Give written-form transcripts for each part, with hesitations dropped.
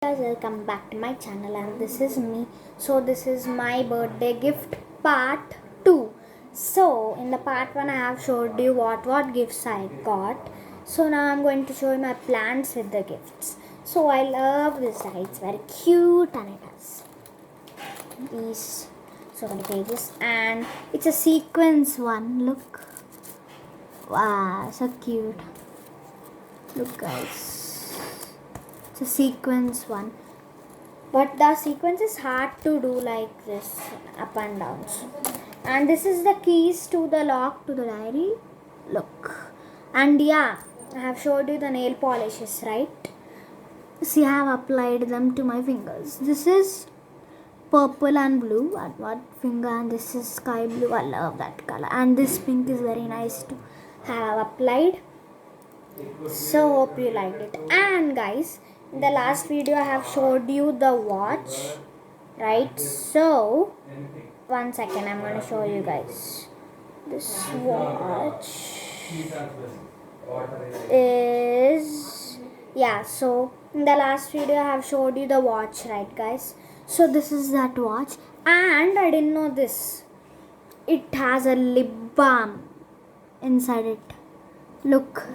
Guys, welcome back to my channel, and this is me. So this is my birthday gift part 2. So in the part 1 I have showed you what gifts I got. So now I'm going to show you my plans with the gifts. So I love this side. It's very cute and it has these so many pages, and it's a sequence one. Look. Wow, so cute. Look guys. It's a sequence one. But the sequence is hard to do like this, up and down. And this is the keys to the lock to the diary. Look. And yeah, I have showed you the nail polishes, right? See, I have applied them to my fingers. This is purple and blue at one finger, and this is sky blue. I love that color. And this pink is very nice to have applied. So hope you liked it. And guys, in the last video I have showed you the watch, right? So one second, I'm going to show you guys. This watch is, yeah, so in the last video I have showed you the watch, right guys? So this is that watch, and I didn't know this, it has a lip balm inside it. Look,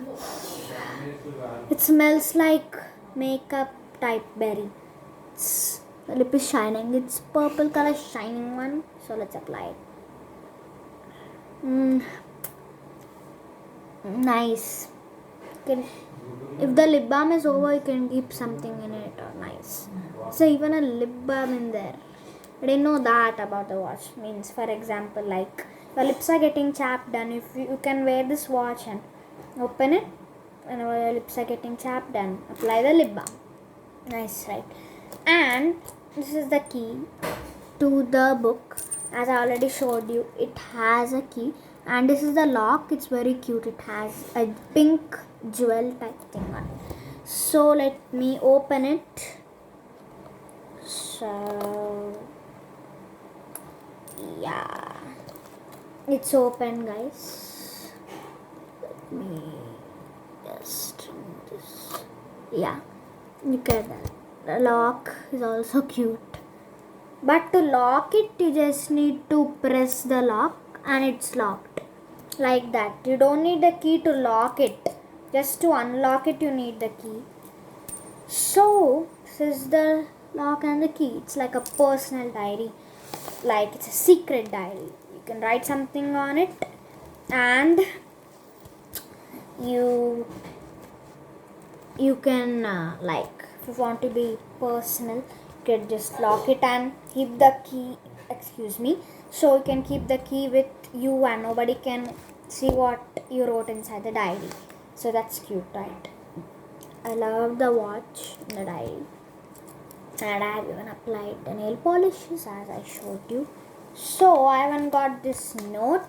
it smells like makeup type berry. The lip is shining. It's purple color shining one. So let's apply it. Nice. If the lip balm is over, you can keep something in it. Nice. So even a lip balm in there. I didn't know that about the watch. Means, for example, like your lips are getting chapped, and if you can wear this watch and open it whenever your lips are getting chapped, and apply the lip balm. Nice, right? And this is the key to the book. As I already showed you, it has a key, and this is the lock. It's very cute. It has a pink jewel type thing on it. So let me open it. So yeah, it's open, guys. Let me just remove this. Yeah, look at that. The lock is also cute. But to lock it, you just need to press the lock and it's locked. Like that. You don't need the key to lock it. Just to unlock it, you need the key. So, this is the lock and the key. It's like a personal diary. Like it's a secret diary. You can write something on it, and you can like, if you want to be personal, you can just lock it and keep the key, so you can keep the key with you and nobody can see what you wrote inside the diary. So that's cute, right? I love the watch in the diary, and I have even applied the nail polishes as I showed you. So I even got this note,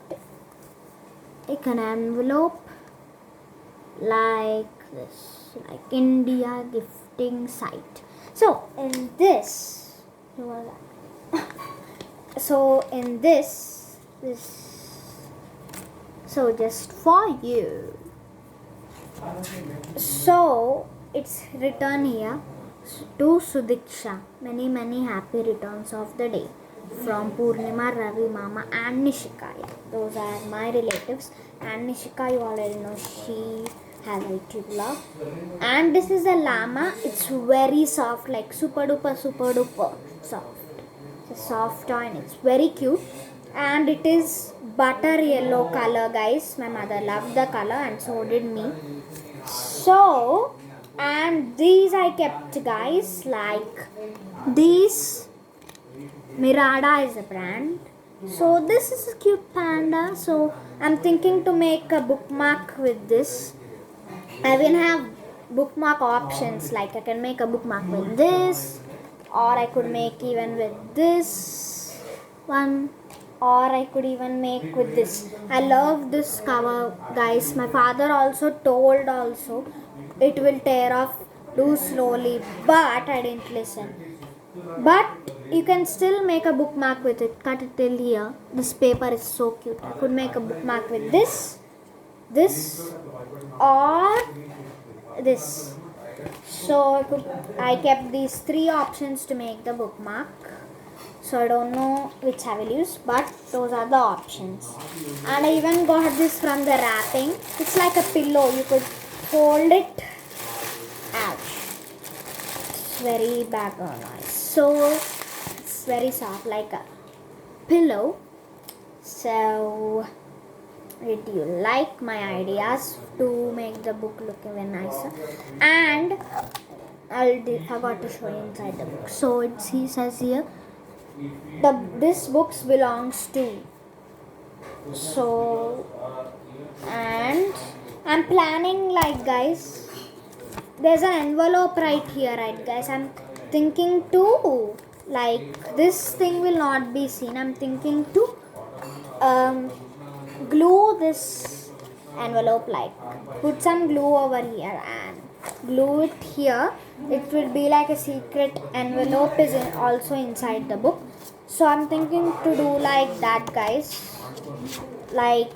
like an envelope like this, like India gifting site. So in this, so just for you. So it's written here to Sudiksha. Many happy returns of the day from Purnima, Ravi, Mama and Nishika. Yeah, those are my relatives. And Nishika, you already know, she has a YouTube vlog. And this is a llama. It's very soft, like super duper soft. It's a soft toy and it's very cute. And it is butter yellow color, guys. My mother loved the color and so did me. So, and these I kept, guys, like these. Mirada is a brand. So this is a cute panda. So I'm thinking to make a bookmark with this. I will have bookmark options, like I can make a bookmark with this, or I could make even with this one, or I could even make with this. I love this cover, guys. My father also told it will tear off, do slowly, but I didn't listen. But you can still make a bookmark with it. Cut it till here. This paper is so cute. I could make a bookmark with this, or this. So I kept these three options to make the bookmark. So I don't know which I will use, but those are the options. And I even got this from the wrapping. It's like a pillow. You could fold it. Ouch. It's very background noise. So it's very soft, like a pillow. So did you like my ideas to make the book look even nicer? And I forgot to show you inside the book. So it says here, this books belongs to. So, and I'm planning, like, guys, there's an envelope right here, right, guys. I'm thinking to, like, this thing will not be seen. I'm thinking to glue this envelope, like put some glue over here and glue it here. It will be like a secret envelope is also inside the book. So I'm thinking to do like that, guys. Like,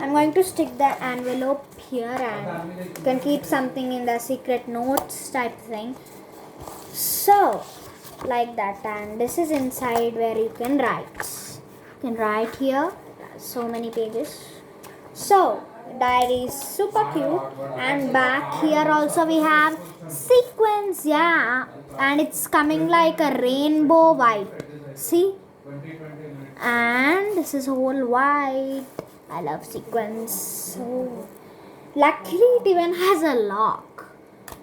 I'm going to stick the envelope here and you can keep something in the secret notes type thing. So like that, and this is inside where you can write. You can write here, so many pages. So diary is super cute, and back here also we have sequins, yeah, and it's coming like a rainbow white. See, and this is whole white. I love sequins. So luckily it even has a lock.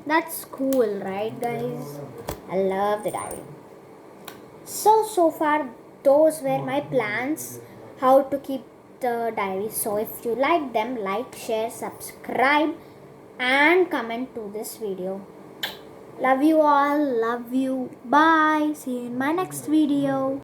That's cool, right, guys? I love the diary. So far those were my plans how to keep the diary. So if you like them, like, share, subscribe and comment to this video. Love you all. Love you. Bye. See you in my next video.